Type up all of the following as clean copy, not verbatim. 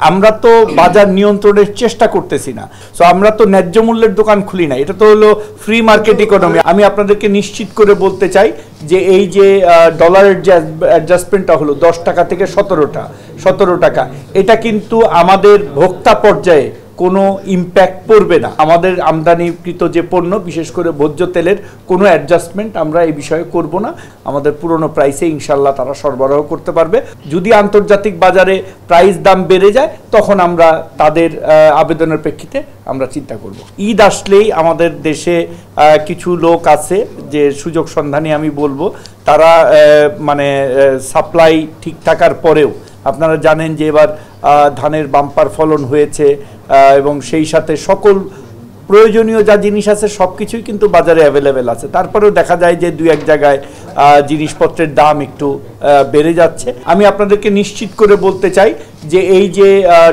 আমরা তো বাজার নিয়ন্ত্রণের চেষ্টা করতেছি না। সো আমরা তো ন্যায্য মূল্যের দোকান খুলি না, এটা তো হলো ফ্রি মার্কেট ইকোনমি। আমি আপনাদেরকে নিশ্চিত করে বলতে চাই যে এই যে ডলারের যে অ্যাডজাস্টমেন্টটা হলো 10 টাকা থেকে 17 টাকা, এটা কিন্তু আমাদের ভোক্তা পর্যায়ে কোনো ইম্প্যাক্ট পড়বে না। আমাদের আমদানিকৃত যে পণ্য, বিশেষ করে ভোজ্য তেলের কোনো অ্যাডজাস্টমেন্ট আমরা এই বিষয়ে করব না। আমাদের পুরনো প্রাইসে ইনশাল্লাহ তারা সরবরাহ করতে পারবে। যদি আন্তর্জাতিক বাজারে প্রাইস দাম বেড়ে যায়, তখন আমরা তাদের আবেদনের প্রেক্ষিতে আমরা চিন্তা করব। ঈদ আসলেই আমাদের দেশে কিছু লোক আছে যে সুযোগ সন্ধানী, আমি বলবো, তারা মানে সাপ্লাই ঠিক থাকার পরেও, আপনারা জানেন যে এবার ধানের বাম্পার ফলন হয়েছে এবং সেই সাথে সকল প্রয়োজনীয় যা জিনিস আছে সব কিছুই কিন্তু বাজারে অ্যাভেলেবেল আছে। তারপরেও দেখা যায় যে দুই এক জায়গায় জিনিসপত্রের দাম একটু বেড়ে যাচ্ছে। আমি আপনাদেরকে নিশ্চিত করে বলতে চাই যে এই যে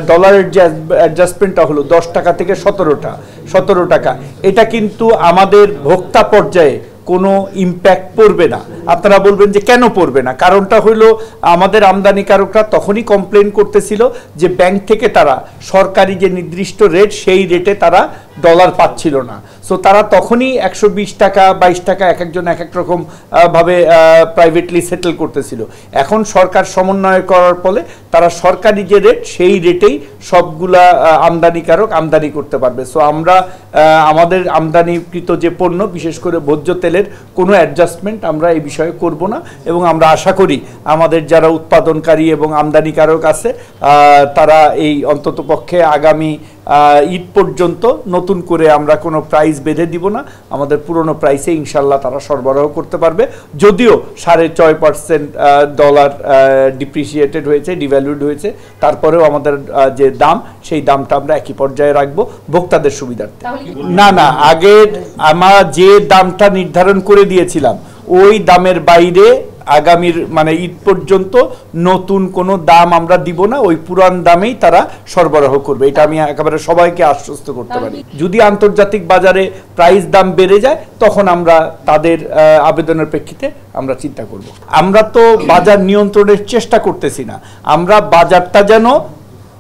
ডলারের যে অ্যাডজাস্টমেন্টটা হলো 10 টাকা থেকে 17 টাকা, এটা কিন্তু আমাদের ভোক্তা পর্যায়ে কোনো ইম্প্যাক্ট পড়বে না। আপনারা বলবেন যে কেন পড়বে না? কারণটা হলো আমাদের আমদানিকারকরা তখনই কমপ্লেন করতেছিল যে ব্যাংক থেকে তারা সরকারি যে নির্দিষ্ট রেট, সেই রেটে তারা ডলার পাচ্ছিল না। সো তারা তখনই 120 টাকা 22 টাকা এক একজন এক এক রকম ভাবে প্রাইভেটলি সেটেল করতেছিল। এখন সরকার সমন্বয় করার ফলে তারা সরকারি যে রেট, সেই রেটেই সবগুলা আমদানিকারক আমদানি করতে পারবে। সো আমরা আমাদের আমদানিকৃত যে পণ্য, বিশেষ করে ভোজ্য তেলের কোনো অ্যাডজাস্টমেন্ট আমরা এই বিষয়ে করব না। এবং আমরা আশা করি আমাদের যারা উৎপাদনকারী এবং আমদানিকারক আছে, তারা এই অন্ততপক্ষে আগামী ঈদ পর্যন্ত নতুন করে আমরা কোনো প্রাইস বেঁধে দিব না। আমাদের পুরনো প্রাইসে ইনশাল্লাহ তারা সরবরাহ করতে পারবে। যদিও 6.5% ডলার ডিপ্রিসিয়েটেড হয়েছে, ডিভ্যালুড হয়েছে, তারপরেও আমাদের যে দাম, সেই দামটা আমরা একই পর্যায়ে রাখবো ভোক্তাদের সুবিধার্থে। না, আগে আমরা যে দামটা নির্ধারণ করে দিয়েছিলাম, ওই দামের বাইরে আগামীর মানে ঈদ পর্যন্ত নতুন কোনো দাম আমরা দিব না। ওই পুরান দামেই তারা সরবরাহ করবে, এটা আমি একেবারে সবাইকে আশ্বস্ত করতে পারি। যদি আন্তর্জাতিক বাজারে প্রাইস দাম বেড়ে যায়, তখন আমরা তাদের আবেদনের প্রেক্ষিতে আমরা চিন্তা করব। আমরা তো বাজার নিয়ন্ত্রণের চেষ্টা করতেছি না, আমরা বাজারটা যেন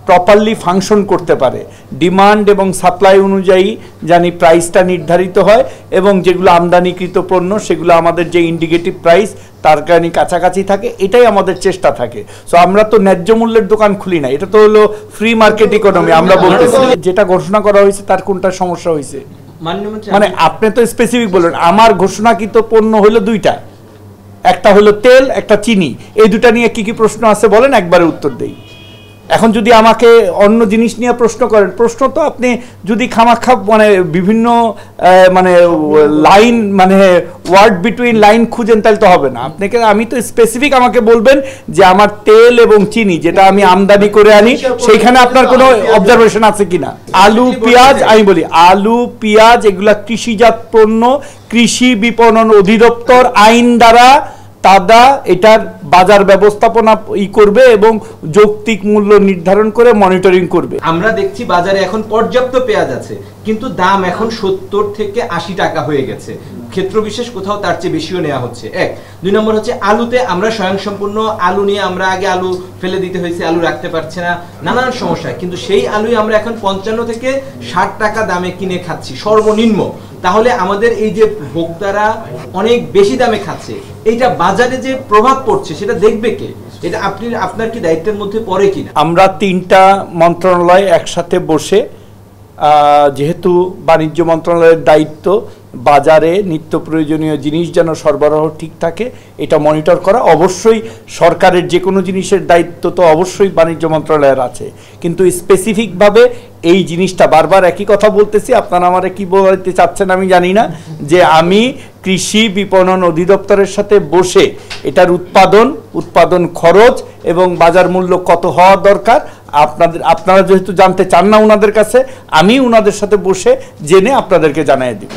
প্রপারলি ফাংশন করতে পারে, ডিমান্ড এবং সাপ্লাই অনুযায়ী জানি প্রাইসটা নির্ধারিত হয়, এবং যেগুলো আমদানিকৃত পণ্য সেগুলো আমাদের যে ইন্ডিকেটিভ প্রাইস তার কারণে কাছাকাছি থাকে, এটাই আমাদের চেষ্টা থাকে। সো আমরা তো ন্যায্য মূল্যের দোকান খুলি না, এটা তো হলো ফ্রি মার্কেট ইকোনমি। আমরা বলতেছি যেটা ঘোষণা করা হয়েছে তার কোনটা সমস্যা হয়েছে? মানে আপনি তো স্পেসিফিক বললেন, আমার ঘোষণাকৃত পণ্য হলো দুইটা, একটা হলো তেল, একটা চিনি। এই দুটা নিয়ে কি কি প্রশ্ন আছে বলেন, একবারে উত্তর দেই। এখন যদি আমাকে অন্য জিনিস নিয়ে প্রশ্ন করেন, প্রশ্ন তো আপনি যদি খামাখা মানে বিভিন্ন মানে লাইন, মানে ওয়ার্ড বিটুইন লাইন খুঁজেন, তাহলে তো হবে না। আপনাকে আমি তো স্পেসিফিক আমাকে বলবেন যে আমার তেল এবং চিনি যেটা আমি আমদানি করে আনি, সেইখানে আপনার কোনো অবজারভেশন আছে কিনা। আলু পেঁয়াজ, আমি বলি আলু পেঁয়াজ এগুলা কৃষিজাত পণ্য, কৃষি বিপণন অধিদপ্তর আইন দ্বারা তারা এটার বাজার ব্যবস্থাপনা করবে এবং যৌক্তিক মূল্য নির্ধারণ করে মনিটরিং করবে। আমরা দেখছি বাজারে এখন পর্যাপ্ত পেঁয়াজ আছে, কিন্তু দাম এখন 70 থেকে 80 টাকা হয়ে গেছে। ক্ষেত্র বিশেষ কোথাও তার চেয়ে বেশিও নেওয়া হচ্ছে। 1 2 নম্বর হচ্ছে আলুতে আমরা স্বয়ংসম্পূর্ণ আলু নিয়ে আমরা আগে আলু ফেলে দিতে হয়েছে, আলু রাখতে পারছে না, নানান সমস্যা। কিন্তু সেই আলুই আমরা এখন 55 থেকে 60 টাকা দামে কিনে খাচ্ছি সর্বনিম্ন। তাহলে আমাদের এই যে ভোক্তারা অনেক বেশি দামে খাচ্ছে, এইটা বাজারে যে প্রভাব পড়ছে সেটা দেখবে কে? এটা আপনার কি দায়িত্বের মধ্যে পড়ে কিনা? আমরা 3টা মন্ত্রণালয় একসাথে বসে, যেহেতু বাণিজ্য মন্ত্রণালয়ের দায়িত্ব বাজারে নিত্য প্রয়োজনীয় জিনিস যেন সরবরাহ ঠিক থাকে এটা মনিটর করা, অবশ্যই সরকারের যে কোনো জিনিসের দায়িত্ব তো অবশ্যই বাণিজ্য মন্ত্রণালয়ের আছে। কিন্তু স্পেসিফিকভাবে এই জিনিসটা বারবার একই কথা বলতেছি, আপনারা আমারে কি বলতে চাচ্ছেন আমি জানি না, যে আমি কৃষি বিপণন অধিদপ্তরের সাথে বসে এটার উৎপাদন খরচ এবং বাজার মূল্য কত হওয়া দরকার, আপনারা যেহেতু জানতে চান না ওনাদের কাছে, আমি ওনাদের সাথে বসে জেনে আপনাদেরকে জানিয়ে দিব।